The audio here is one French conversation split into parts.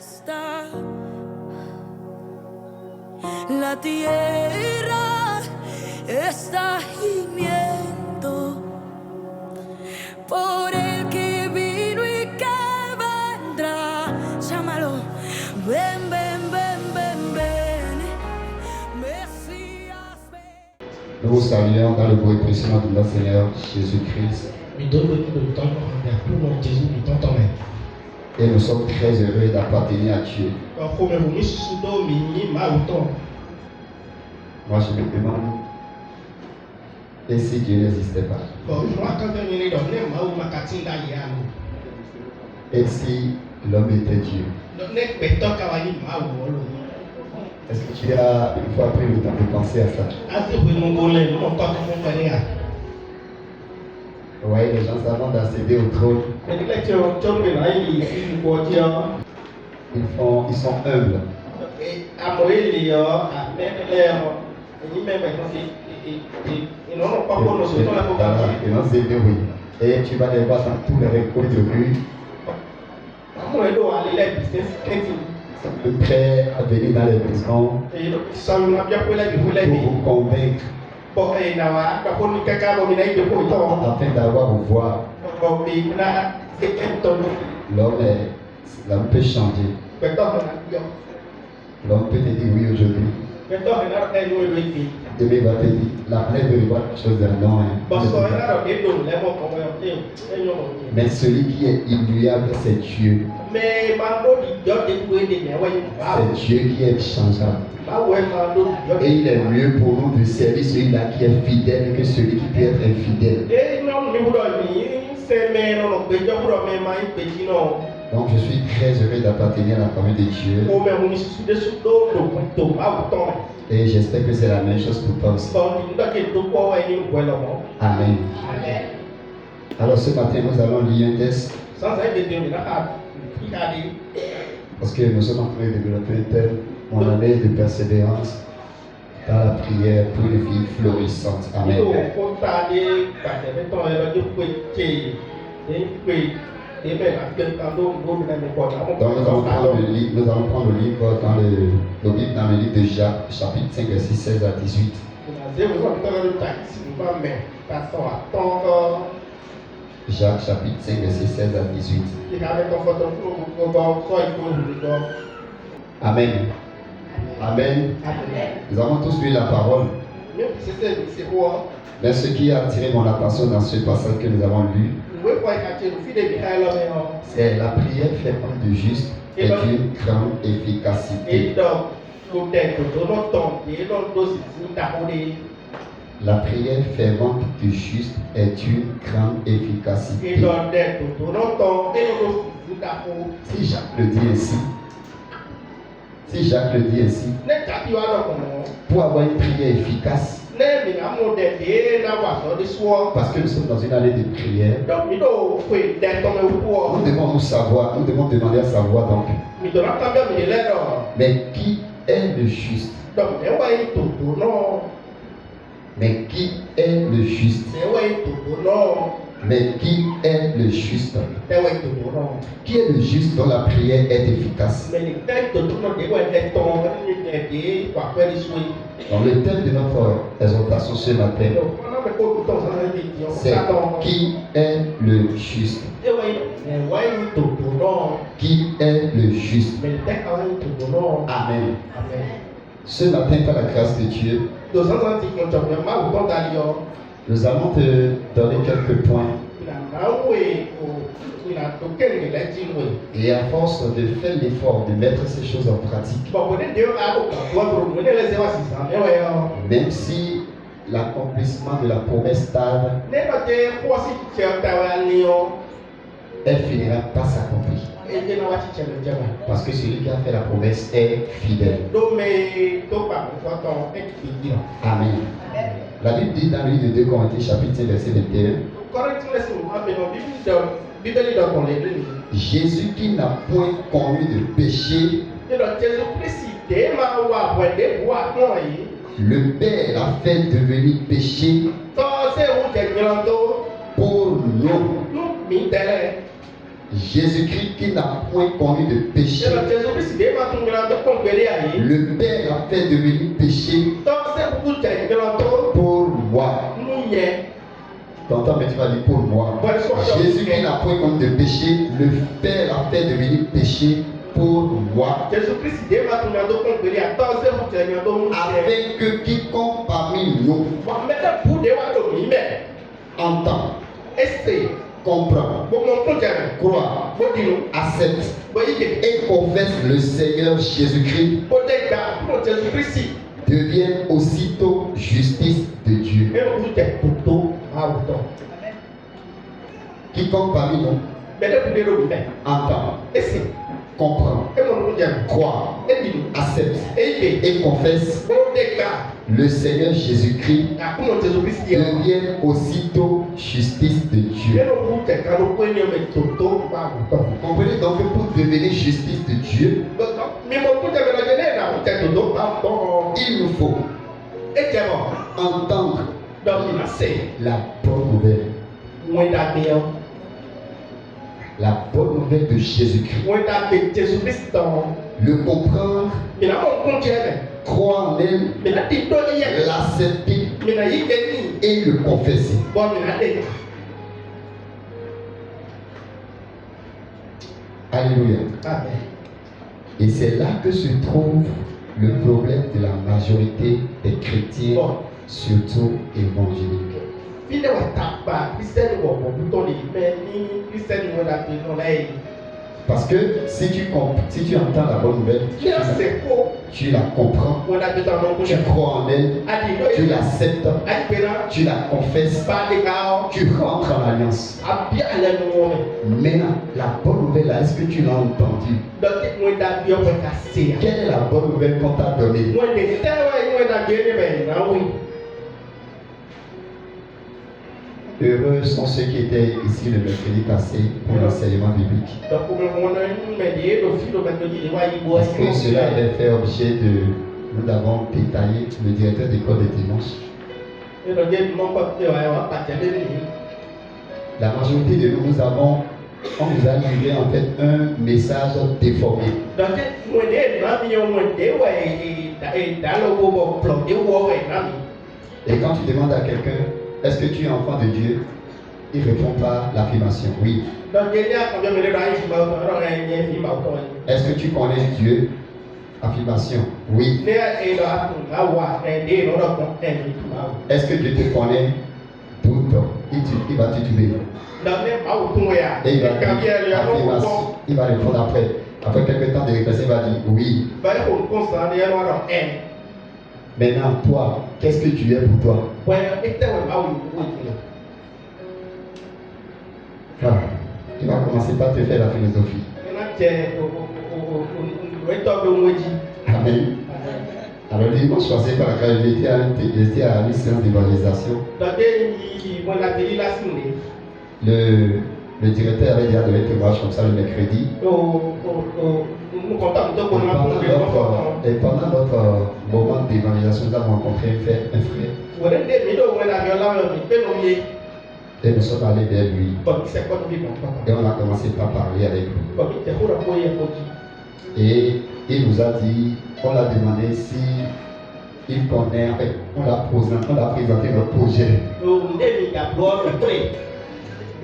está la tierra está gimiendo por el que vino y que vendrá. Llámalo, ven, ven, ven, ven, ven, Mesías, ven. Nous vous saluons dans le beau et précieux nom de notre Seigneur Jésus-Christ. Et nous sommes très heureux d'appartenir à Dieu. Moi, je me demande, et si Dieu n'existait pas? Et si l'homme était Dieu? Est-ce que tu as une fois pris le temps de penser à ça? Vous voyez, les gens avant d'accéder au trône, ils sont humbles. Et tu vas les voir dans tous les recoins de rue. Le prêt à venir dans les maisons pour vous convaincre afin d'avoir une voix. L'homme peut changer. L'homme peut te dire oui aujourd'hui. Demain va te dire, la plaie veut voir quelque chose d'un non. Mais celui qui est immuable, c'est Dieu. C'est Dieu qui est changeable. Et il est mieux pour nous de servir celui-là qui est fidèle que celui qui peut être infidèle. Donc je suis très heureux d'appartenir à la famille de Dieu. Et j'espère que c'est la même chose pour toi aussi. Amen. Alors ce matin, nous allons lire un texte. Parce que nous sommes en train de développer un thème, mon année de persévérance dans la prière pour une vie florissante. Amen. Donc nous allons prendre le livre dans le livre de Jacques, chapitre 5, verset 16 à 18. Jacques, chapitre 5, verset 16 à 18. Amen. Amen. Nous avons tous lu la parole. Mais ce qui a attiré mon attention dans ce passage que nous avons lu, c'est la prière fervente du juste et d'une grande efficacité. La prière fervente du juste est d'une grande efficacité. Si Jacques le dit ainsi, pour avoir une prière efficace, parce que nous sommes dans une année de prière, nous devons savoir, nous devons demander à savoir donc, mais qui est le juste? Mais qui est le juste? Mais qui est le juste? Qui est le juste dont la prière est efficace? Donc le thème de notre exhortation ce matin, c'est qui est le juste? Qui est le juste? Amen. Ce matin, par la grâce de Dieu, nous allons te donner quelques points. Et à force de faire l'effort de mettre ces choses en pratique, même si l'accomplissement de la promesse tarde, elle finira par s'accomplir. Parce que celui qui a fait la promesse est fidèle. Amen. La Bible dit dans le livre de 2 Corinthiens, chapitre 5, verset 21, Jésus qui n'a point commis de péché, le Père a fait devenir péché pour nous. Jésus-Christ qui n'a point connu de péché, Ela Jesus Cristo de ma tum grande com bele aí. le Père l'a fait devenir péché Então você puta grande pour moi. mulher. T'entends, mais tu vas dire pour moi. Jésus qui n'a point connu de péché, le Père l'a fait devenir péché pour moi. Jesus Cristo de ma tum grande com bele aí. Então você puta grande mulher. Afin que quiconque parmi nous Mas meta pude eu ado mime. entend, Esse comprend, bom mon puta né. croit, Bodino. accepte Bo ike. et confesse le Seigneur Jésus-Christ Bodega. Mo Jesus Cristo. deviennent aussitôt justice de Dieu. Eu puta puto. Ah, puto. Quiconque parmi nous Meta pude eu mime. entend, Esse. comprend, É mon puta. croit, Edino. accepte Ike. et confesse Bodega. le Seigneur Jésus-Christ Ah, como Jesus Cristo. deviennent aussitôt justice de Dieu. Eu não puta, cara, não põe nenhum tudo. Ah, puto. Vous comprenez donc que pour devenir justice de Dieu, Mais mon puta me la gêné là, puta tudo. Ah, bon. il nous faut Et c'est bon. entendre Donc il a c'est. la bonne nouvelle. Moi d'abord. La bonne nouvelle de Jésus-Christ. Moi d'abord Jesus Christ. Le comprendre, Mais là on compte jamais. croire en elle, Mais là tu dois y aller. l'accepter Mais là il est et le confesser. bon, mais là t'es. Alléluia. Amen. Et c'est là que se trouve le problème de la majorité des chrétiens, Bon. surtout évangéliques. File wa tapa, Christian wa bon bouton de mais ni Christian wa la non là. Parce que si tu entends la bonne nouvelle, Qui a c'est quoi? tu la comprends, On a tout en tu crois en elle, Adi tu no. l'acceptes, Adi pena. tu la confesses, Pas de chaos. tu rentres en alliance. Abia ala no. Maintenant, la bonne nouvelle, là, est-ce que tu l'as entendue? Donc moi d'abord on casser. Quelle est la bonne nouvelle qu'on t'a donnée? Moi de terre moi d'abord ne ben oui. Heureux sont ceux qui étaient ici le mercredi passé pour l'enseignement biblique. Donc pour moi on me dit le fil de mercredi de wa ibo. Parce que cela avait fait objet de... Nous avons détaillé le directeur d'école de dimanche. Et donc mon côté wa pas tellement. La majorité de nous, on nous a livré en fait un message déformé. Donc moi de na mi on de wa et dans le go plan de wa wa na mi. Et quand tu demandes à quelqu'un, est-ce que tu es enfant de Dieu? Il répond par l'affirmation, oui. Donc il y a combien de rails qui va Est-ce que tu connais Dieu? Affirmation, oui. Est-ce que Dieu te connaît? Doute. Il va tituber. Et il va dire affirmation. Il va répondre après. Après quelques temps de réflexion, il va dire oui. Maintenant, toi, qu'est-ce que tu es pour toi? Ah, il va commencer par te faire la philosophie. Amen. Alors, le dimanche passé, par la j'étais à une séance d'évangélisation. Le directeur avait dit à donner témoignage comme ça le mercredi. Et pendant notre moment d'évangélisation, nous avons rencontré un frère. Et nous sommes allés vers lui. Et on a commencé par parler avec lui. Et il nous a dit, on l'a demandé si il connaît, en fait, on l'a présenté notre projet.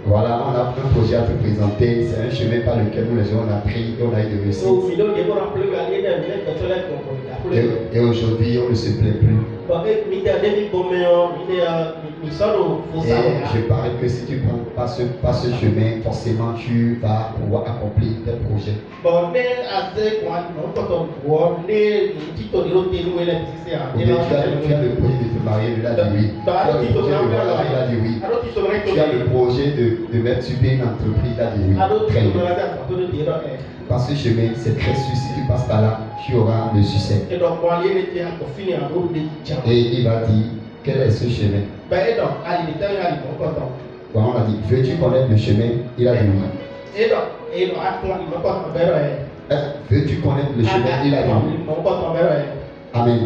Voilà, on a un projet à te présenter. C'est un chemin par lequel nous les gens on a pris et on a eu de réussite. Et aujourd'hui, on ne se plaît plus. Et je parie que si tu prends pas ce chemin, forcément tu vas pouvoir accomplir tes projets. Ou bien tu as le projet de te marier, il a dit oui. Tu as le projet de voyager, il a dit oui. Tu as le projet de mettre sur pied une entreprise, il a dit oui. Très bien. Par ce chemin, c'est très sûr, si tu passes par là, tu auras le succès. Et il va dire, quel est ce chemin? Bon, on a dit, veux-tu connaître le chemin? Il a dit oui. Veux-tu connaître le chemin? Il a dit oui. Amen.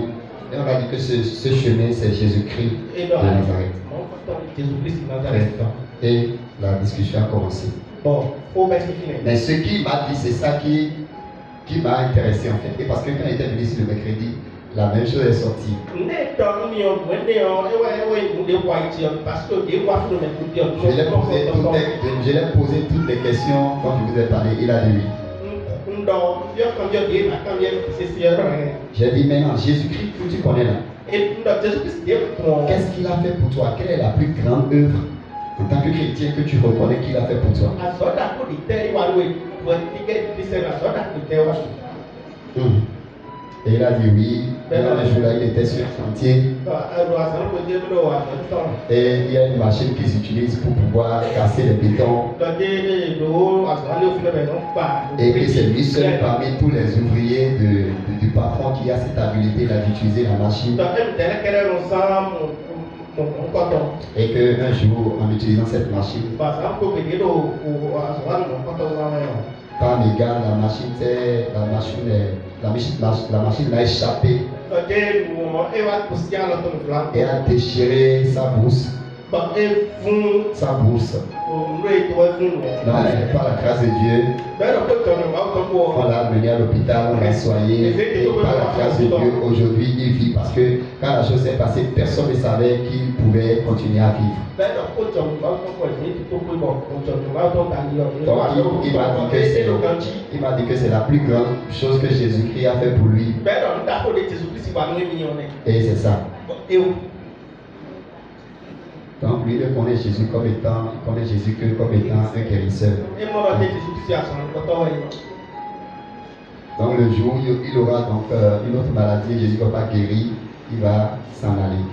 Et on a dit que ce chemin, c'est Jésus-Christ de Nazareth. Et la discussion a commencé. Bon, faut bien se finir. Mais ce qu'il m'a dit, c'est ça qui m'a intéressé en fait. Et parce que quand il était venu sur le mercredi, la même chose est sortie. Je l'ai posé toutes les questions quand je vous ai parlé. Il a dit oui. J'ai dit maintenant, Jésus-Christ, que tu connais là, qu'est-ce qu'il a fait pour toi? Quelle est la plus grande œuvre en tant que chrétien que tu reconnais qu'il a fait pour toi? Et il a dit oui. Et dans les jours-là, il était sur le chantier. Et il y a une machine qui s'utilise pour pouvoir casser les bétons. Et que c'est lui seul parmi tous les ouvriers du patron qui a cette habilité-là d'utiliser la machine. Et qu'un jour, en utilisant cette machine, par égard, la machine a échappé et a déchiré sa bourse. Non, par la grâce de Dieu, on l'a amené à l'hôpital, on l'a soigné. Et par la grâce de Dieu, aujourd'hui, il vit parce que quand la chose s'est passée, personne ne savait qu'il pouvait continuer à vivre. Donc, il m'a dit que c'est la plus grande chose que Jésus-Christ a fait pour lui. Et c'est ça. Donc lui, il connaît Jésus comme étant, un guérisseur. Donc le jour où il aura donc une autre maladie, Jésus ne va pas guérir, il va s'en aller.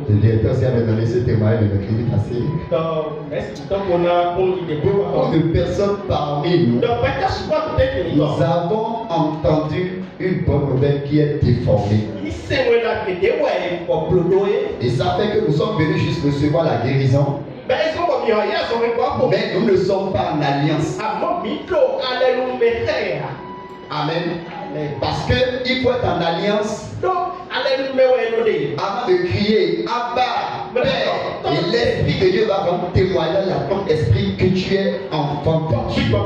Le directeur aussi avait donné ce témoignage le mercredi passé. Beaucoup de personnes parmi nous, nous avons entendu une bonne nouvelle qui est déformée. Et ça fait que nous sommes venus juste recevoir la guérison. Mais nous ne sommes pas en alliance. Amen. Parce qu'il faut être en alliance avant de crier Abba, Père. Et l'Esprit de Dieu va rendre témoignage à ton esprit que tu es enfant de Dieu.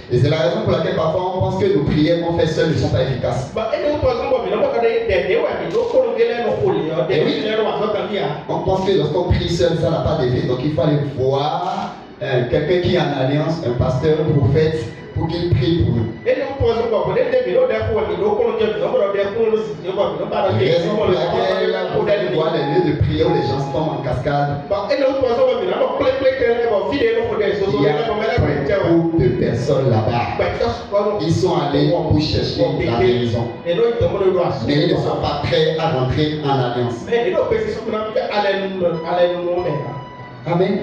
Et c'est la raison pour laquelle parfois on pense que nos prières qu'on fait seules ne sont pas efficaces. Et oui, on pense que lorsqu'on prie seul, ça n'a pas d'effet. Donc il faut aller voir quelqu'un qui est en alliance, un pasteur, un prophète, pour qu'il prie pour nous. Raison pour laquelle vous allez voir les lieux de prière où les gens tombent en cascade. Il y a beaucoup de personnes là-bas. Ils sont allés pour chercher la guérison. Mais ils ne sont pas prêts à rentrer en alliance. Amen.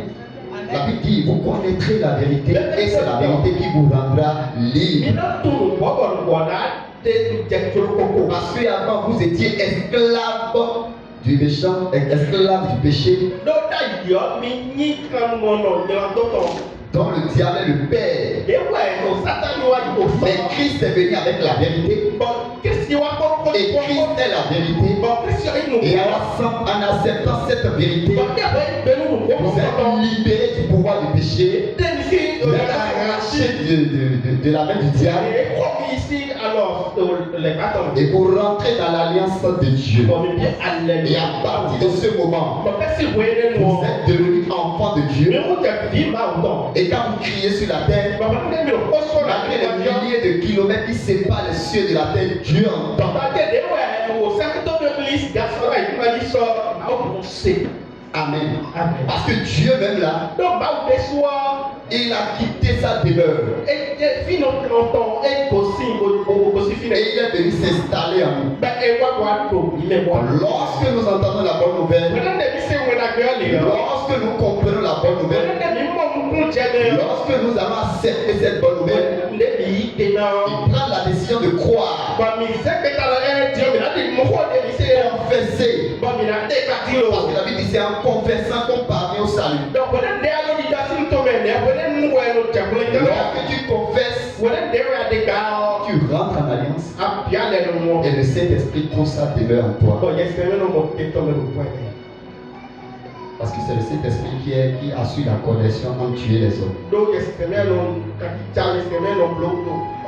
La Bible dit, vous connaîtrez la vérité et c'est la vérité qui vous rendra libre. Parce qu'avant vous étiez esclaves du méchant, esclaves du péché. Donc le diable est le père. Mais Christ est venu avec la vérité. Et Christ est la vérité. Et en acceptant cette vérité, vous êtes libérés du pouvoir du péché. Vous êtes arrachés de la main du diable. Et vous rentrez dans l'alliance de Dieu. Et à partir de ce moment, vous êtes devenus enfants de Dieu. Et quand vous criez sur la terre, malgré les milliers de kilomètres qui séparent les cieux de la terre, Dieu entend. Amen. Parce que Dieu même là, il a quitté sa demeure. Et il est venu s'installer en nous. Lorsque nous entendons la bonne nouvelle, lorsque nous comprenons la bonne nouvelle, lorsque nous avons accepté cette bonne nouvelle, il prend la décision de croire, confesser. Parce que la Bible dit c'est en confessant qu'on parvient au salut. Lorsque tu confesses, tu rentres en alliance. Et le Saint-Esprit, tout ça demeure en toi. Bon, j'espère non mon petit homme le point. Parce que c'est le Saint-Esprit qui assure la connexion entre Dieu et les hommes. Donc j'espère non quand il t'a j'espère non bloc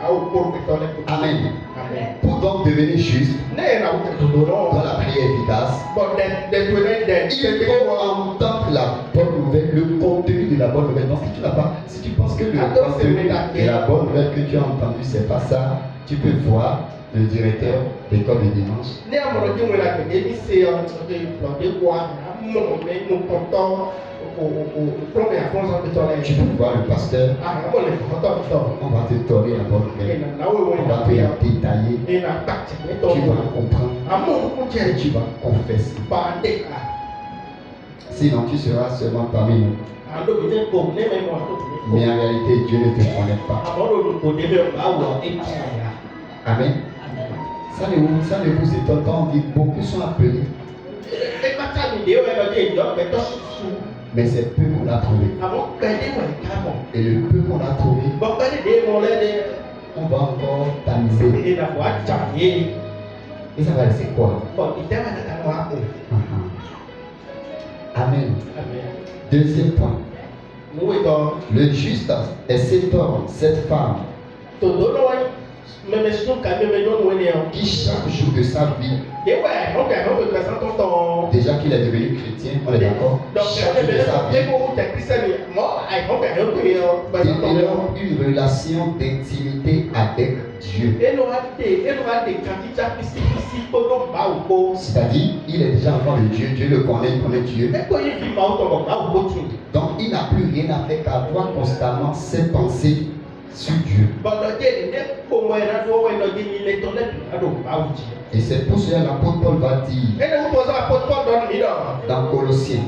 au corps que ton est. Amen. Amen. Pour donc devenir juste Né na dans la prière efficace, bon il faut entendre la bonne nouvelle, le contenu de la bonne nouvelle. Donc si tu penses que le contenu de la bonne nouvelle que tu as entendu, c'est pas ça, tu peux voir le directeur d'école de dimanche. Né à mon Dieu, la c'est de quoi mon content au premier à Tu peux voir le pasteur. Ah, On va te donner la bonne nouvelle. On va te la détailler. Tu vas comprendre. Et tu vas confesser. Sinon, tu seras seulement parmi nous. Mais en réalité, Dieu ne te connaît pas. Amen. Ça ne vous étonne pas. On dit beaucoup sont appelés. Mais c'est peu qu'on a trouvé. Et le peu qu'on a trouvé, on va encore tamiser. Et ça va laisser quoi? Amen. Deuxième point. Le juste est cet homme, cette femme qui chaque jour de sa vie, déjà qu'il est devenu chrétien, on est d'accord, chaque jour de sa vie, il a une relation d'intimité avec Dieu. C'est-à-dire, il est déjà enfant de Dieu, Dieu le connaît, il connaît Dieu. Donc, il n'a plus rien à faire qu'avoir constamment ses pensées sur Dieu. Et c'est pour cela que l'apôtre Paul va dire dans Colossiens,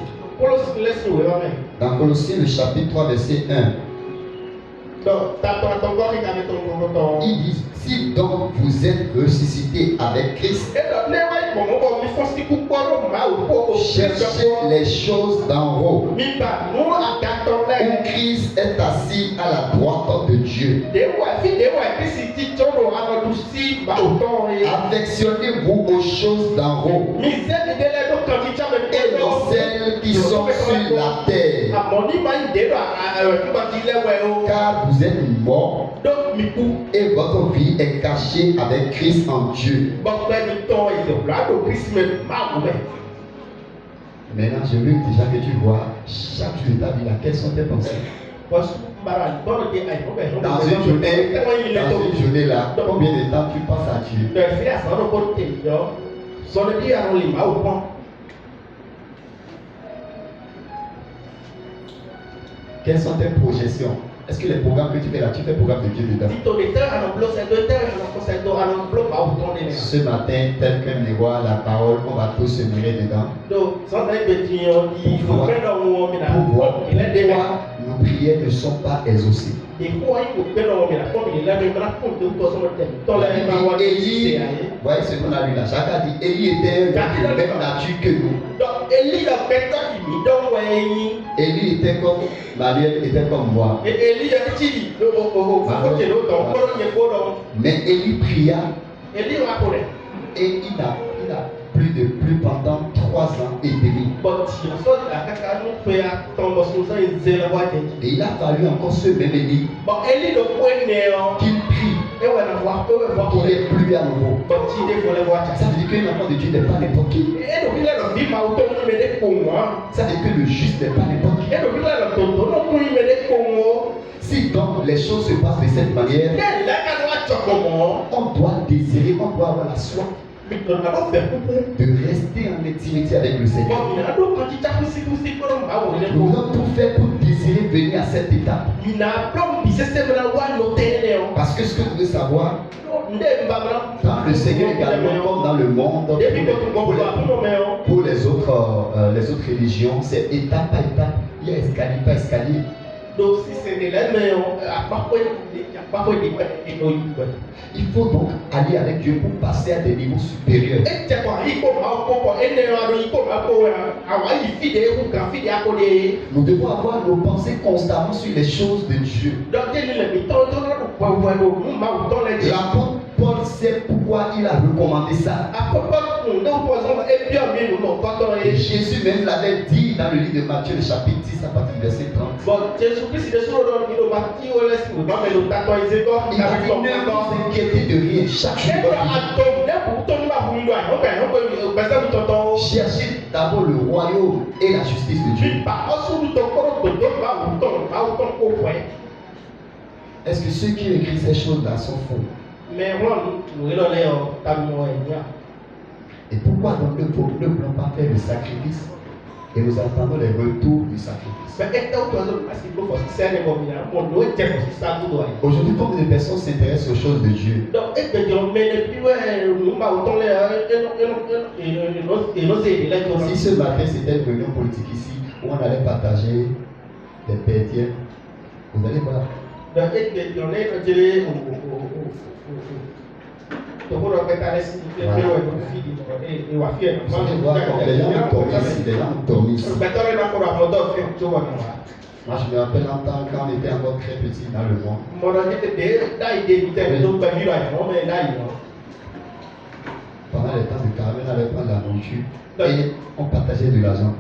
le chapitre 3, verset 1, il dit, si donc vous êtes ressuscité avec Christ, cherchez les choses d'en haut, où Christ est assis à la droite de Dieu. Affectionnez-vous aux choses d'en haut et non celles qui sont sur la terre, car vous êtes morts et votre vie est cachée avec Christ en Dieu. Maintenant, je veux déjà que tu vois chaque jour de ta vie là, quelles sont tes pensées. Dans une journée là, combien de temps tu passes à Dieu? Quelles sont tes projections? Est-ce que les programmes que tu fais là, tu fais programme de Dieu dedans? Ce matin, tel qu'un miroir, la parole, on va tous se mirer dedans. Pour voir pourquoi nos prières ne sont pas exaucées. Élie, voyez ce qu'on a lu là. Chacun dit, Élie était de même nature que nous. Élie était comme Marielle, était comme moi. Mais Élie pria et il a plus pendant 3 ans et demi. Et il a fallu encore ce même Élie qu'il prie pour qu'il ait plu à nouveau. Ça veut dire qu'un enfant de Dieu n'est pas n'importe qui. Ça veut dire que le juste n'est pas n'importe qui. Si donc les choses se passent de cette manière, on doit désirer, on doit avoir la soif de rester en intimité avec le Seigneur. Nous devons tout faire pour désirer venir à cette étape. Parce que ce que vous devez savoir, dans le Seigneur également, comme dans le monde, pour les autres religions, c'est étape par étape. Il y a escalier par escalier. Il faut donc aller avec Dieu pour passer à des niveaux supérieurs. Nous devons avoir nos pensées constamment sur les choses de Dieu. L'apôtre Paul c'est pourquoi il a recommandé ça. Et Jésus même l'avait dit dans le livre de Matthieu, le chapitre 10, à partir du verset 30. Il a dit, ne vous inquiétez de rien, chaque jour. Cherchez d'abord le royaume et la justice de Dieu. Est-ce que ceux qui écrivent ces choses-là sont faux? Et pourquoi donc ne voulons pas faire le sacrifice et nous attendons les retours du sacrifice? Aujourd'hui, combien de personnes s'intéressent aux choses de Dieu? Si ce matin c'était une réunion politique ici où on allait partager des pétiens, vous allez voir. Vous allez voir comme les gens dormissent. Moi je me rappelle en temps quand on était encore très petit dans le monde. Pendant les temps de carême, on allait prendre la nourriture et on partageait de l'argent.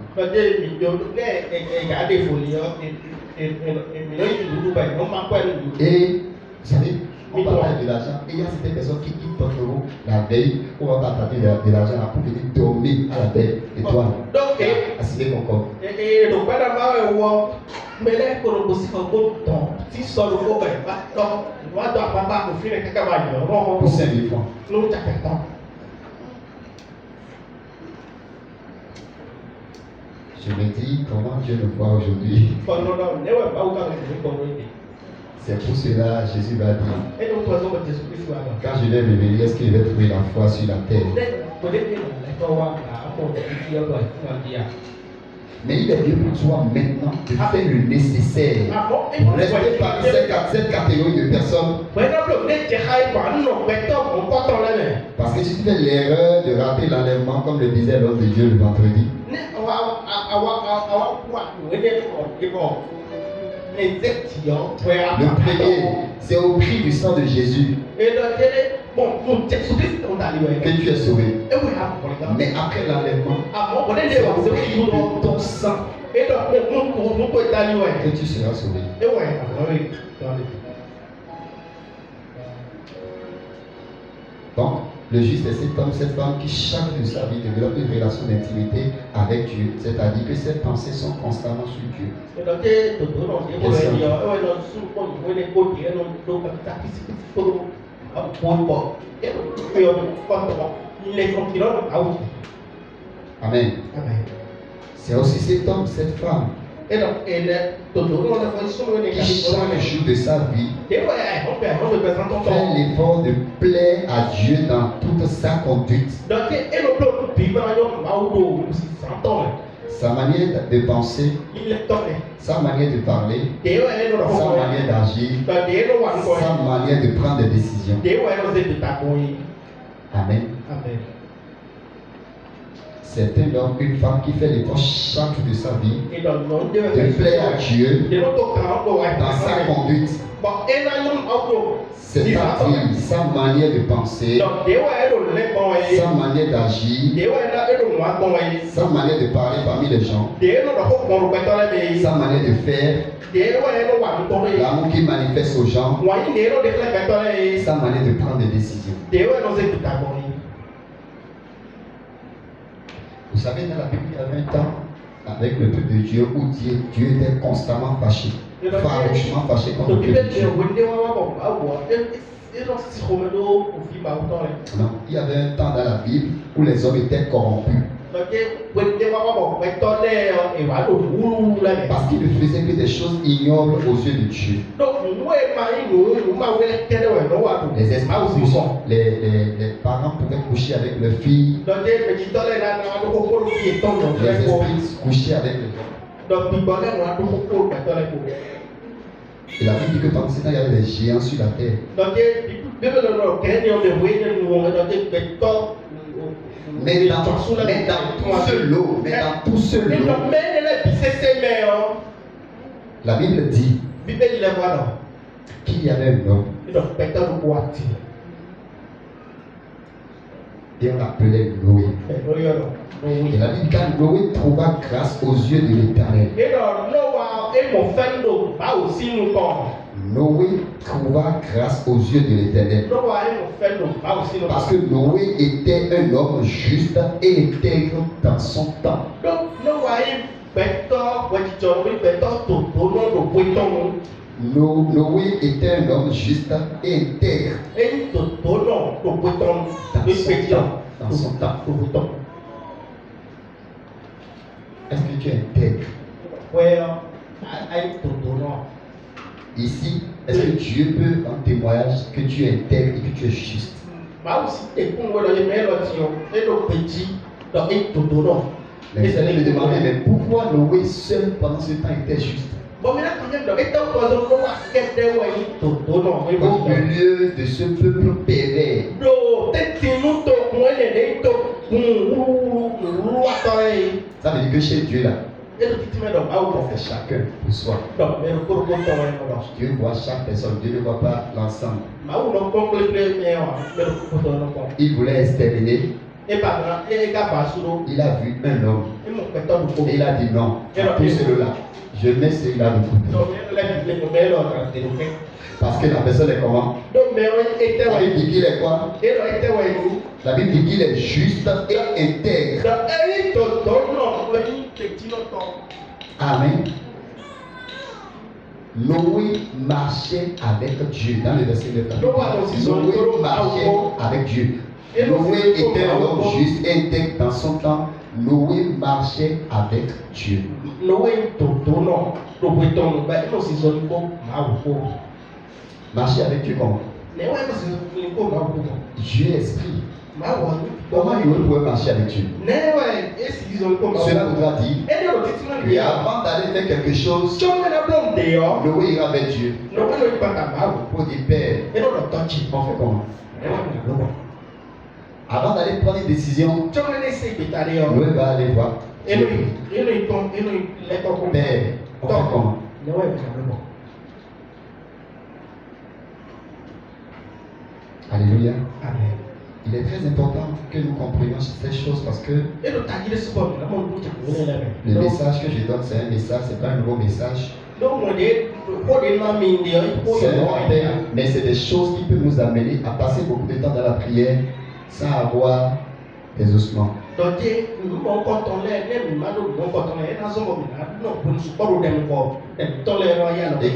Et vous savez, on partage de l'argent et il y a certaines personnes qui quittent ton euro la veille, on va partager de l'argent là pour venir dormir à la belle étoile. À Ciné Concorde. Pour 5 000 francs. Je me dis comment Dieu nous voit aujourd'hui. C'est pour cela Jésus va dire, quand je vais revenir, est-ce qu'il va trouver la foi sur la terre? Mais il est Dieu pour toi maintenant de faire le nécessaire. Restez parmi cette catégorie de personnes. Parce que si tu fais l'erreur de rater l'enlèvement, comme le disait l'homme de Dieu le vendredi, le premier, c'est au prix du sang de Jésus que tu es sauvé. Mais après l'enlèvement, c'est au prix de ton sang que tu seras sauvé. Donc, le juste est cet homme, cette femme qui chaque jour de sa vie développe une relation d'intimité avec Dieu. C'est-à-dire que ses pensées sont constamment sur Dieu. Amen. C'est aussi cet homme, cette femme qui chaque jour de sa vie fait l'effort de plaire à Dieu dans toute sa conduite. Sa manière de penser, sa manière de parler, sa manière d'agir, sa manière de prendre des décisions. Amen. C'est un homme, une femme qui fait l'effort chaque jour de sa vie de plaire à Dieu dans sa conduite. C'est-à-dire sa manière de penser, sa manière d'agir, sa manière de parler parmi les gens, sa manière de faire, l'amour qu'il manifeste aux gens, sa manière de prendre des décisions. Vous savez, dans la Bible, il y avait un temps avec le peuple de Dieu où Dieu était constamment fâché, farouchement fâché contre le peuple de Dieu. Non, il y avait un temps dans la Bible où les hommes étaient corrompus. Parce qu'ils ne faisaient que des choses ignobles aux yeux de Dieu. Les esprits, les parents pouvaient coucher avec leurs filles. Les esprits couchaient avec les Et la Bible dit que pendant ce temps, il y avait des géants sur la terre. Mais dans tout ce lot, la Bible dit qu'il y avait un homme et on l'appelait Noé. Pero yo no. Et la Bible dit quand Noé trouva grâce aux yeux de l'Éternel. Pero no wa mo fendo ba o sinu ko. Noé trouva grâce aux yeux de l'Éternel. No wa mo fendo ba o sinu. Parce que Noé était un homme juste et intègre dans son temps. No wa beto wa jijo wi beto to no do poiton. Noé était un homme juste et intègre En to no do poiton dans son temps. Est-ce que tu es intègre? Well, I to no. Ici, est-ce que Dieu peut en témoignage que tu es intègre et que tu es juste? Ba o si te kun wo lo ye me lo ti o. E do peji do e to no. Mais vous allez me demander, mais pourquoi Noé seul pendant ce temps était juste? Bon, mais là, quand même, et tant qu'on a fait Au milieu de ce peuple pervers, ça veut dire que chez Dieu là, c'est chacun pour soi. Dieu voit chaque personne, Dieu ne voit pas l'ensemble. Il voulait exterminer. Il a vu un homme et il a dit non, pour celui-là, je mets celui-là de côté. Parce que la personne est comment? La Bible dit qu'il est quoi? La Bible dit qu'il est juste et intègre. Amen. Noé marchait avec Dieu. Dans le verset 9. Noé marchait avec Dieu. Noé était un homme juste et intègre dans son temps. Noé marchait avec Dieu. Marcher avec Dieu comment? Dieu est esprit. Comment Noé pouvait marcher avec Dieu? Cela voudra dire qu'avant d'aller faire quelque chose, Noé ira vers Dieu. Pour dire Père, on fait comment? Avant d'aller prendre une décision, Noé va aller voir Dieu. Père, on fait comment? Alléluia. Amen. Il est très important que nous comprenions ces choses parce que le message que je donne, c'est un message, c'est pas un nouveau message. C'est un rappel, mais c'est des choses qui peuvent nous amener à passer beaucoup de temps dans la prière sans avoir des ossements. Et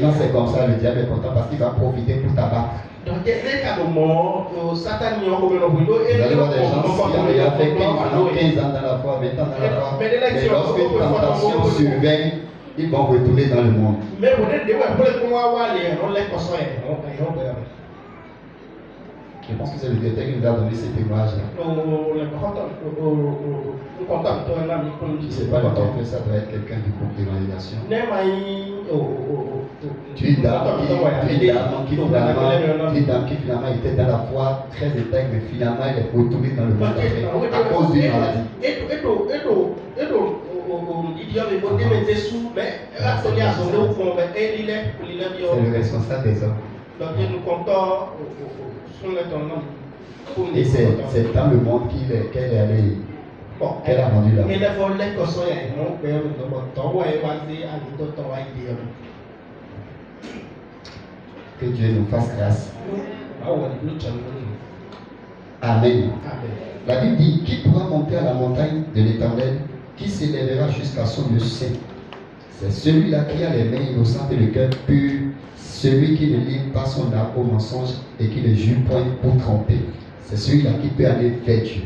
quand c'est comme ça, le diable est content parce qu'il va profiter pour t'abattre. Vous allez voir des gens qui ont fait 15 ans dans la foi, 20 ans dans la foi, mais lorsque une tentation survient, ils vont retourner dans le monde. Je pense que c'est le directeur qui nous a donné ces témoignages-là. Je ne sais pas lequel, ça doit être quelqu'un du groupe d'évaluation. Une dame qui finalement était dans la foi très intègre, mais finalement elle est retournée dans le monde à cause d'une maladie. C'est le responsable des hommes. Et c'est dans le monde qu'elle est allée, qu'elle a rendu là. Que Dieu nous fasse grâce. Amen. La Bible dit, qui pourra monter à la montagne de l'Éternel, qui s'élèvera jusqu'à son lieu saint? C'est celui-là qui a les mains innocentes et le cœur pur, celui qui ne livre pas son âme au mensonge et qui ne jure point pour tromper. C'est celui-là qui peut aller vers Dieu.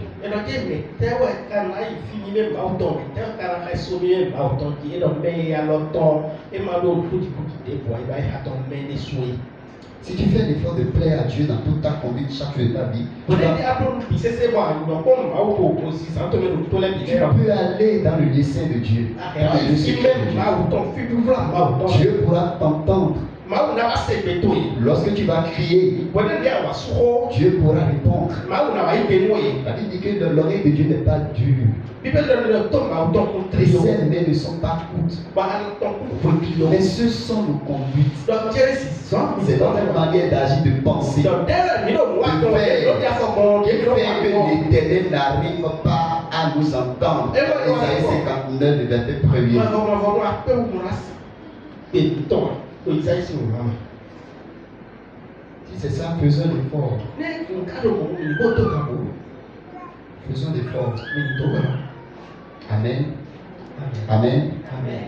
Si tu fais l'effort de plaire à Dieu dans toute ta conduite chaque jour de ta vie, tu peux aller dans le lieu saint de Dieu. Dieu pourra t'entendre Mawu na va se beto ye. Lorsque tu vas crier, Wele dia wa suho. Dieu pourra répondre. Mawu na va ibenu ye. La Bible dit que l'oreille de Dieu n'est pas dure. Bible le to mawu ton Les trio. ses mains ne sont pas courtes. Ba ton ku trio. Mais ce sont nos conduites. Donc Jésus sans C'est dans une manière d'agir, de penser, donc dès mi do wa ton le dia fo bon qui qui fait que l'Éternel n'arrive pas à nous entendre. Isaïe 59, le verset 1er. ma va wa pe ou la et ton o Isaïe si o mama. Si c'est ça, faisons l'effort. Ne nkado mo ni boto ka bo. Faisons l'effort. Mi do ka. Amen. Amen. Amen.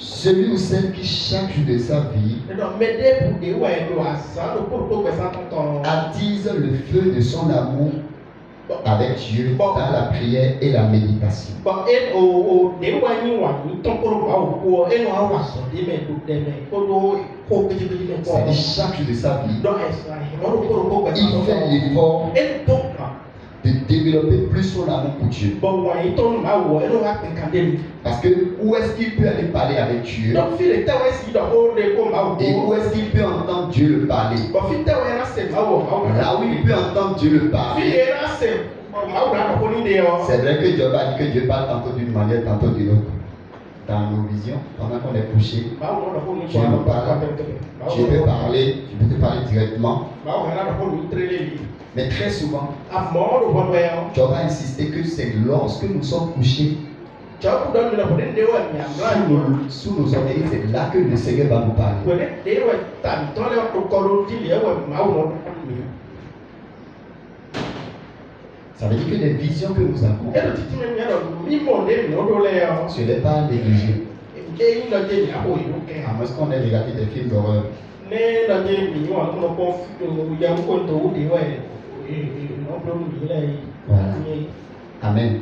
Celui ou celle qui chaque jour de sa vie Donc m'aider pour des ouais do asa do pour que ça ton attise le feu de son amour avec Dieu dans la prière et la méditation. bon et o de wa ni ton pour ba o ko e no wa so de me do de me ko do ko pe de me ko. C'est-à-dire chaque jour de sa vie, Donc ça on pour que ça il fait l'effort et donc de développer plus son amour pour Dieu. bon wa ton ma wo e no wa pe kan de. Parce que où est-ce qu'il peut aller parler avec Dieu Donc fi le tawe si do o de ko ma et wo. où est-ce qu'il peut entendre Dieu le parler? Bon fi tawe na se ma wo. Là où il peut entendre Dieu le Fi parler, era se ma wo na ko ni de o. c'est vrai que Dieu a dit que Dieu parle tantôt d'une manière, tantôt d'une autre. Dans nos visions, pendant qu'on est couché, Ma wo na ko ni Dieu nous parle. Dieu peut parler, tu peux te parler directement. Ma wo na ko ni trele. Mais très souvent, A mo do bo ya. Dieu va insister que c'est lorsque nous sommes couchés Chaku don mi na ko de wa mi amra. sous nos oreilles, c'est là que le Seigneur va nous parler. Wele de wa tan to le ko ko di le wa ma wo no mi. Ça veut dire que les visions que nous avons, E do titi me ya do mi mo de mi o do le ya. ce n'est pas négligé. E yin do de mi abo yi ke. À moins qu'on ait regardé des films d'horreur. Ne do de mi wa ko ko fi ya ko to de wa no problem mi le. Voilà. Amen.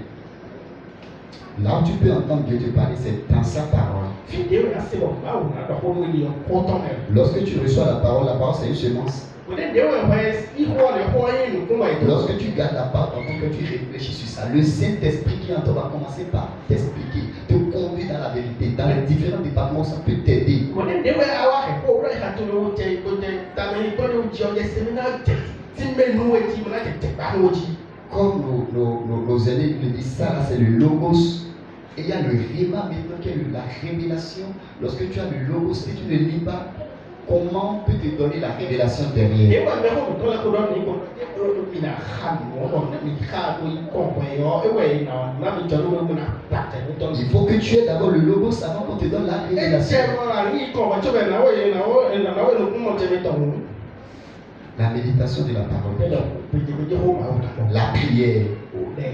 Là où tu peux entendre Dieu te parler, c'est dans sa parole. Fi de wa se bo ma wo na do ko ni yo ko to me. Lorsque tu reçois la parole c'est une semence. Wele de wa wa I ko le ko yin ni ko ma do. Lorsque tu gardes la parole, que tu réfléchis sur ça, le Saint-Esprit qui en toi va commencer par t'expliquer, te conduire dans la vérité, dans les différents départements, ça peut t'aider. Wele de wa awa ko ro ha to lo te ko te ta me ko le ji o je se mi na te. Ti me nu e ti me na te ba no ji. Comme nos aînés le disent, ça là, c'est le logos. Et il y a le rhéma maintenant qui est la révélation. Lorsque tu as le logos et tu ne lis pas, comment peut te donner la révélation derrière? E wa me ho to la ko do ni ko mi na ha mo ko na mi ka ko ko ko yo e we na mi jo lo na pa te to. Il faut que tu aies d'abord le logos avant qu'on te donne la E révélation. se mo la ni ko wa cho be na we no ko mo te mi to. La méditation de la parole. E do pe je ho ma o ta. La prière. O de.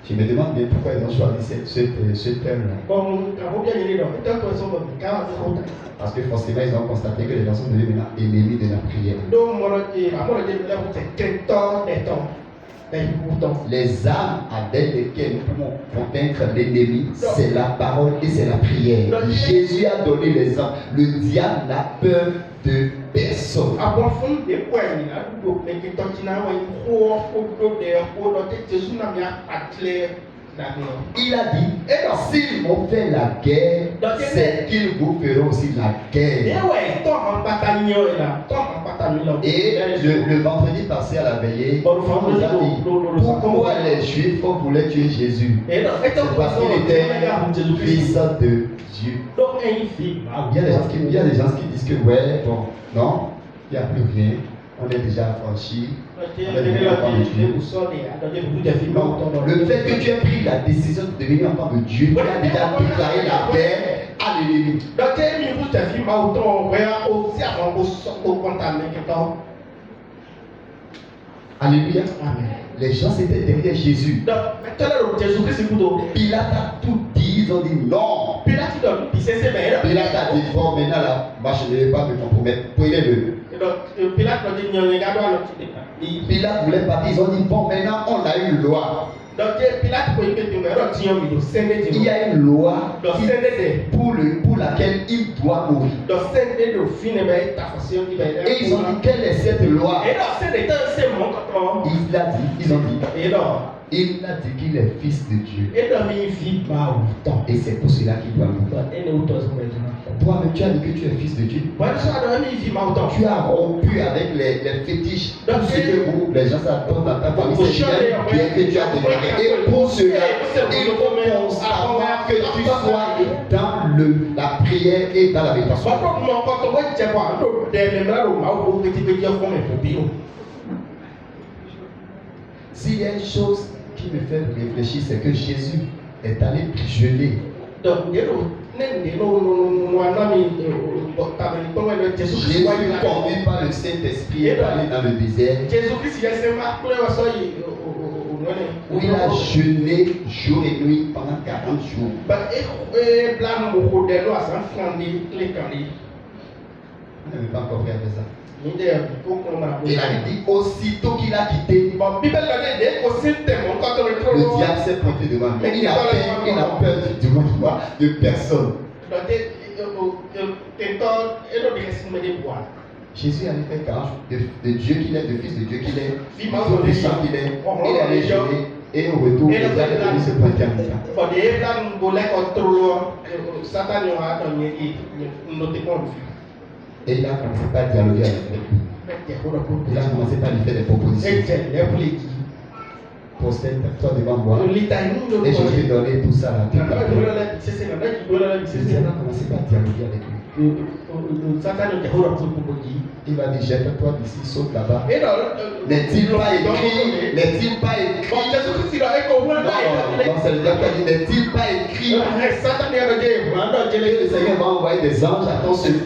Je me demande bien pourquoi ils ont choisi ce thème-là. Bon, ka ho bien ni do. Ta ko so mo ka ho ta. Parce que forcément, ils ont constaté que les gens sont devenus maintenant ennemis de la prière. Do mo ro ti amoro je la ko te krito de ton. Les âmes avec lesquelles nous pouvons convaincre l'ennemi, c'est la parole et c'est la prière. Jésus a donné les âmes. Le diable n'a peur de personne. Il a dit, s'ils m'ont fait la guerre, c'est qu'ils vous feront aussi la guerre. Et le vendredi passé à la veillée, on nous a dit pourquoi les Juifs voulaient tuer Jésus. C'est parce qu'il était fils de Dieu. Il y a des gens qui disent que ouais, bon, non, il n'y a plus rien. On est déjà affranchi. Le fait que tu aies pris la décision de devenir enfant de Dieu, tu as déjà déclaré la guerre à l'ennemi. Alléluia. Les gens c'était derrière Jésus. Pilate a tout dit, ils ont dit non. Pilate a dit bon, maintenant là, moi je ne vais pas me compromettre. Prenez-le. Pilate voulait partir, ils ont dit bon, maintenant on a une loi. Il y a une loi pour laquelle il doit mourir. Et ils ont dit quelle est cette loi? Il a dit, ils ont dit Il a dit qu'il est fils de Dieu. Et dans mes vies, bah, autant. Et c'est pour cela qu'il doit mourir. Et nous, tous, nous, maintenant. Toi-même, tu as dit que tu es fils de Dieu. Moi, je suis dans mes vies, bah, autant. Tu as rompu avec les fétiches. Tout ce que vous, les gens s'attendent dans ta famille, c'est bien que tu as démarré. Et pour cela, il faut constamment que tu sois dans la prière et dans la méditation. S'il y a une chose qui me fait réfléchir, c'est que Jésus est allé jeûner. Jésus, conduit par le Saint-Esprit, est allé dans le désert où il a jeûné jour et nuit pendant 40 jours. On n'avait pas encore fait ça. Il a dit aussitôt qu'il a quitté, le diable s'est pointé devant lui. Il a peur de personne. Jésus allait faire 40 jours de Dieu qu'il est, de fils de Dieu qu'il est, de puissant qu'il est. Il allait jeûner et au retour, les gens étaient venus se pointer en même temps. Et il a commencé par dialoguer avec lui. Il a commencé par lui faire des propositions. Prosterne-toi devant moi. Et je vais donner tout ça à la tête. Il a commencé par dialoguer avec lui. Il va dire, jette-toi d'ici, saute là-bas. N'est-il pas écrit? N'est-il pas écrit? Non, c'est le diable qui a dit, n'est-il pas écrit? Le Seigneur va envoyer des anges à ton secours.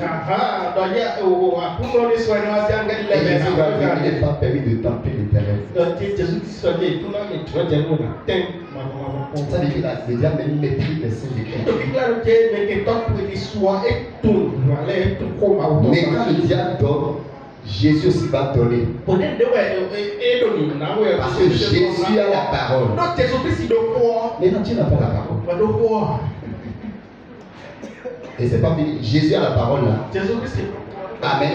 Et Jésus va dire, il n'est pas permis de tenter l'Éternel. Ça veut dire que le diable maîtrise les saints écritures. Mais quand le diable donne, Jésus aussi va donner. Parce que Jésus a la parole. Mais non, tu n'as pas la parole. Et c'est pas fini. Jésus a la parole là. Amen.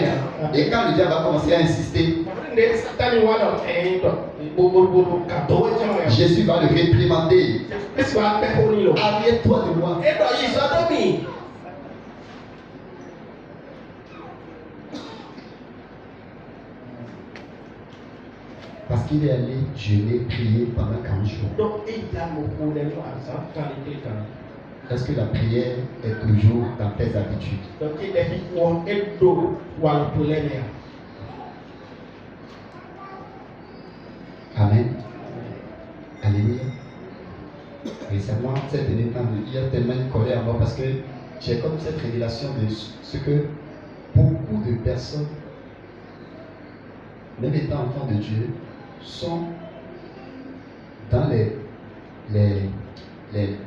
Et quand le diable va commencer à insister, Jésus va le réprimander. Arrête-toi de moi. Parce qu'il est allé jeûner, prier pendant 40 jours. Est-ce que la prière est toujours dans tes habitudes? Amen. Alléluia. Récemment, cette année, il y a tellement une colère en moi parce que j'ai comme cette révélation de ce que beaucoup de personnes, même étant enfants de Dieu, sont dans les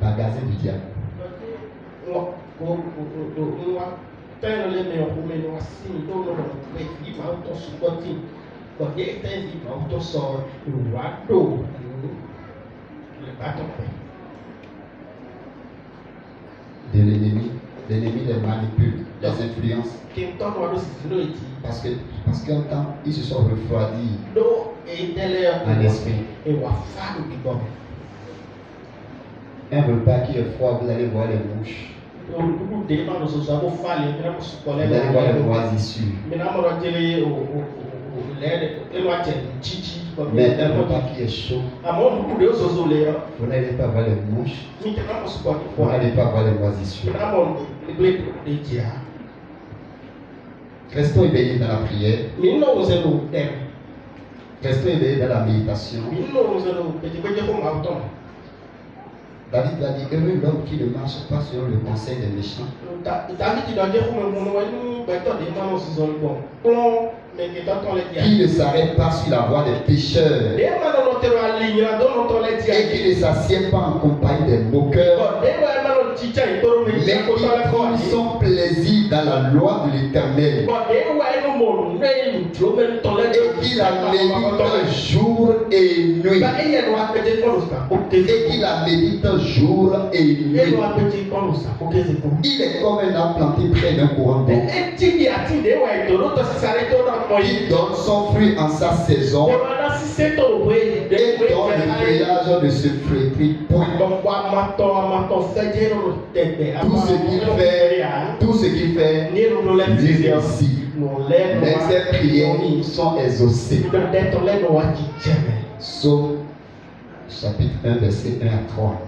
magasins du diable. De l'ennemi les manipule, les influence. Parce qu'un temps, ils se sont refroidis en esprit. Un repas qui est froid, vous allez voir les mouches. Vous allez voir les moisissures. Mais un repas qui est chaud, vous n'allez pas voir les mouches, vous n'allez pas voir les moisissures. Restons éveillés dans la prière. Restons éveillés dans la méditation. David a dit, heureux l'homme qui ne marche pas selon le conseil des méchants. Qui ne s'arrête pas sur la voie des pécheurs. Et qui ne s'assied pas en compagnie des moqueurs. Mais qui trouve son plaisir dans la loi de l'Éternel. qu'il la médite jour et nuit. Et qu'il la médite jour et nuit. Il est comme un arbre planté près d'un courant d'eau. Il donne son fruit en sa saison. Et dont le feuillage ne se flétrit point. Tout ce qu'il fait, lui réussit. Les prières sont exaucées. Psaume chapitre 1, verset 1 à 3.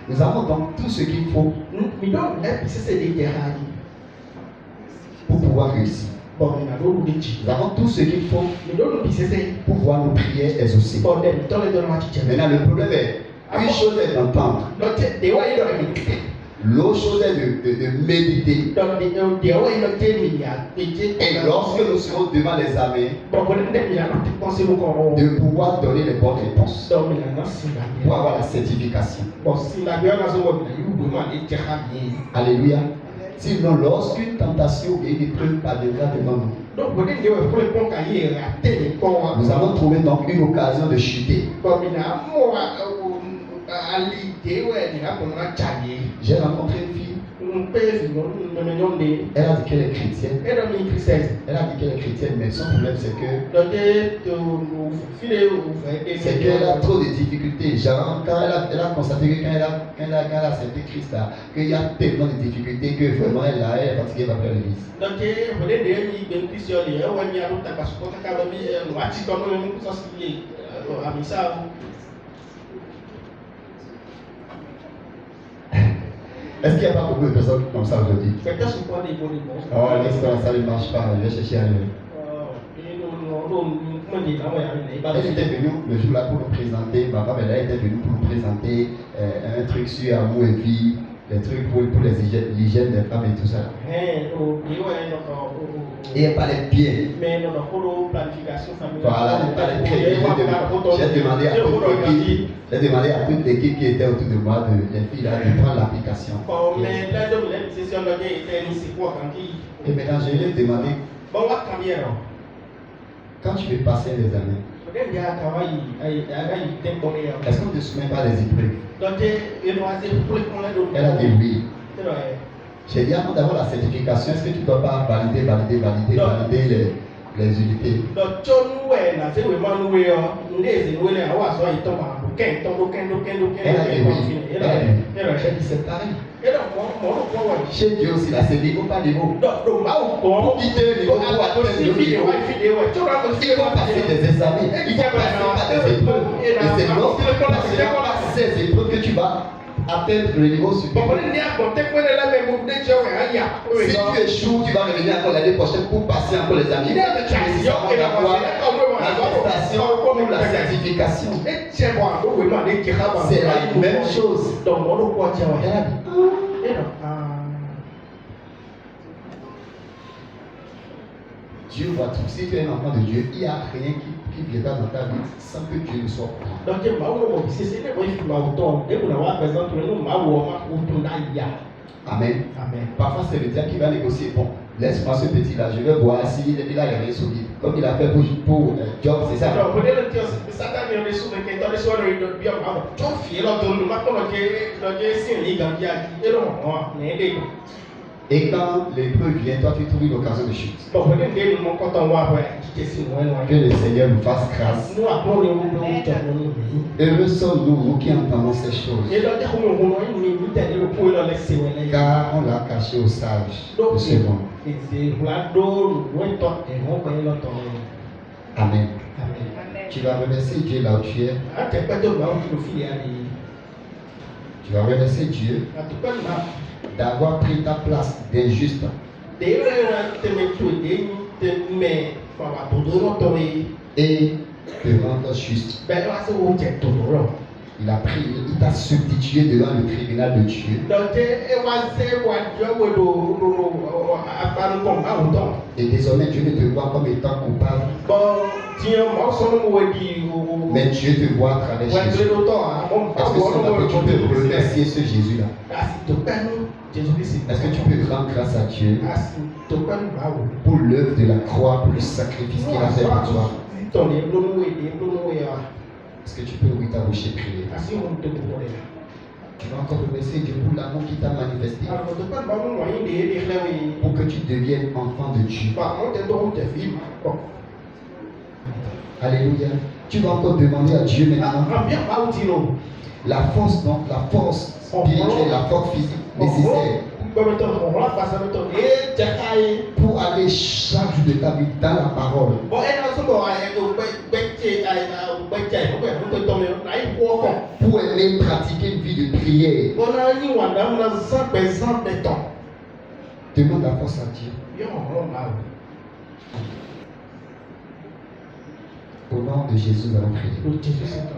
Nous avons donc tout ce qu'il faut pour pouvoir réussir. Nous avons tout ce qu'il faut pour voir nos prières exaucées. Maintenant, le problème est, une chose est d'entendre, l'autre chose est de méditer. Et lorsque nous serons devant les armées, de pouvoir donner les bonnes réponses, pour avoir la certification. Alléluia. Sinon, lorsqu'une tentation et une épreuve parviendra devant nous, nous allons trouver donc une occasion de chuter. J'ai rencontré une fille. Elle a dit qu'elle est chrétienne. Elle a dit qu'elle est chrétienne, mais son problème c'est qu'elle a trop de difficultés. Genre, quand elle a constaté que quand elle a accepté Christ là, qu'il y a tellement de difficultés que vraiment elle est fatiguée par l'église. Est-ce qu'il n'y a pas beaucoup de personnes comme ça aujourd'hui? Oh, l'instant, ça ne marche pas, je vais chercher ailleurs. Elle était venue le jour là pour nous présenter, ma femme elle était venue pour nous présenter un truc sur amour et vie, des trucs pour l'hygiène des femmes et tout ça. Et elle parlait bien. Voilà, elle parlait très bien. J'ai demandé à toute l'équipe qui était autour de moi, les filles là, de prendre l'application. Et maintenant je lui ai demandé, quand tu veux passer les années, est-ce qu'on ne te soumet pas des épreuves? Elle a dit oui. J'ai dit avant d'avoir la certification, est-ce que tu ne dois pas valider les unités? Elle a dit oui. J'ai dit c'est pareil. Chez Dieu aussi, là, c'est niveau par niveau. Pour quitter le niveau, pour atteindre le niveau, il faut passer des examens, il faut passer par des épreuves. Et c'est lorsque tu passeras par ces épreuves que tu vas atteindre le niveau supérieur. Si tu échoues, tu vas revenir encore l'année prochaine pour passer encore les années. Tu vas avoir l'attestation ou la certification. C'est la même chose. Dieu voit tout. Si tu es un enfant de Dieu, il n'y a rien qui viendra dans ta vie sans que Dieu ne soit au courant. Amen. Amen. Parfois, c'est le diable qui va négocier. Bon, laisse-moi ce petit-là, je vais voir s'il a les reins solides. Comme il a fait pour Job, c'est ça. Et quand l'épreuve vient, toi tu trouves une occasion de chute. Que le Seigneur nous fasse grâce. Heureux sommes-nous, nous qui entendons ces choses. Car on l'a caché aux sages de ce monde. Amen. Tu vas remercier Dieu là où tu es. Tu vas remercier Dieu d'avoir pris ta place d'injuste. Et te rendre juste. Il t'a substitué devant le tribunal de Dieu. Et désormais Dieu ne te voit comme étant coupable. Mais Dieu te voit à travers Jésus. Est-ce que tu peux remercier ce Jésus-là? Est-ce que tu peux rendre grâce à Dieu pour l'œuvre de la croix, pour le sacrifice qu'il a fait pour toi. Est-ce que tu peux ouvrir ta bouche et prier? Tu vas encore remercier Dieu pour l'amour qu'il t'a manifesté, pour que tu deviennes enfant de Dieu. Alléluia. Tu vas encore demander à Dieu maintenant la force, non, la force spirituelle, la force physique nécessaire pour aller chaque jour de ta vie dans la parole. Pour aimer pratiquer une vie de prière. Demande la force à Dieu. Au nom de Jésus, nous allons prier.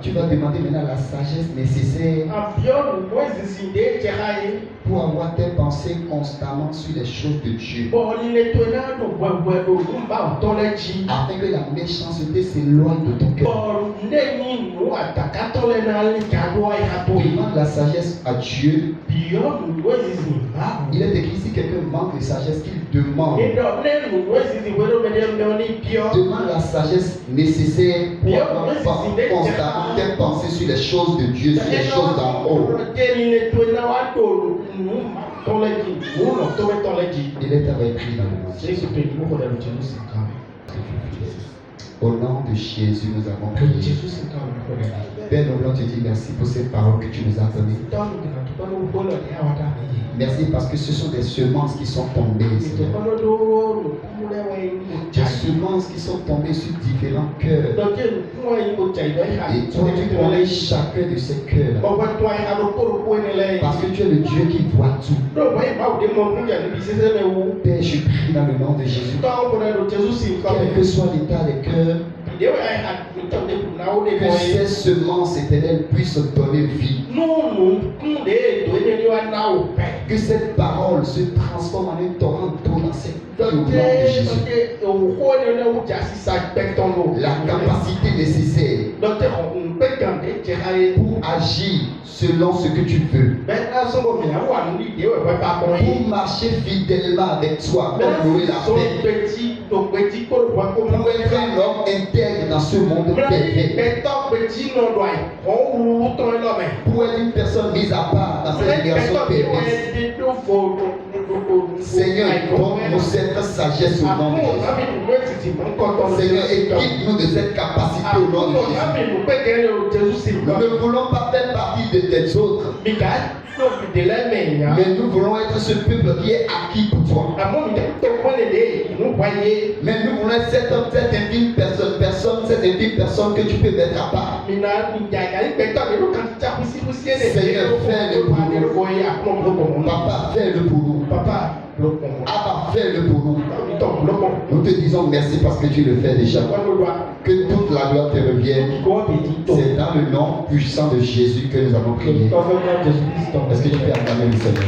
Tu vas demander maintenant la sagesse nécessaire pour avoir tes pensées constamment sur les choses de Dieu. Afin que la méchanceté s'éloigne de ton cœur. Demande la sagesse à Dieu. Il est écrit ici quelqu'un manque de sagesse qu'il demande. Demande la sagesse nécessaire pour avoir constamment tes pensées sur les choses de Dieu, sur les choses d'en haut. Il est avec lui dans le monde. Au nom de Jésus, nous avons prié. Père, nous voulons te dire merci pour ces paroles que tu nous as données. Merci parce que ce sont des semences qui sont tombées, Seigneur. Des semences qui sont tombées sur différents cœurs. Et toi, tu connais chacun de ces cœurs. Parce que tu es le Dieu qui voit tout. Père, je prie dans le nom de Jésus. Quel que soit l'état des cœurs, que ces semences éternelles puissent donner vie. Que cette parole se transforme en un torrent d'eau dans ces cœurs au nom de Jésus. La capacité nécessaire pour agir selon ce que tu veux. Pour marcher fidèlement avec toi, comme Noé l'a fait. Pour être un homme intègre dans ce monde pervers. Pour être une personne mise à part dans cette génération perverse. Seigneur, donne-nous cette sagesse au nom de Jésus. Seigneur, équipe-nous de cette capacité au nom de Jésus. Nous ne voulons pas faire partie des autres. Mais nous voulons être ce peuple qui est acquis pour toi. Mais nous voulons être cette infime personne que tu peux mettre à part. Seigneur, fais-le pour nous. Papa, fais-le pour nous. Abba, fais-le pour nous. Nous te disons merci parce que tu le fais déjà. Que toute la gloire te revienne. C'est dans le nom puissant de Jésus que nous avons prié. Est-ce que tu peux acclamer le Seigneur?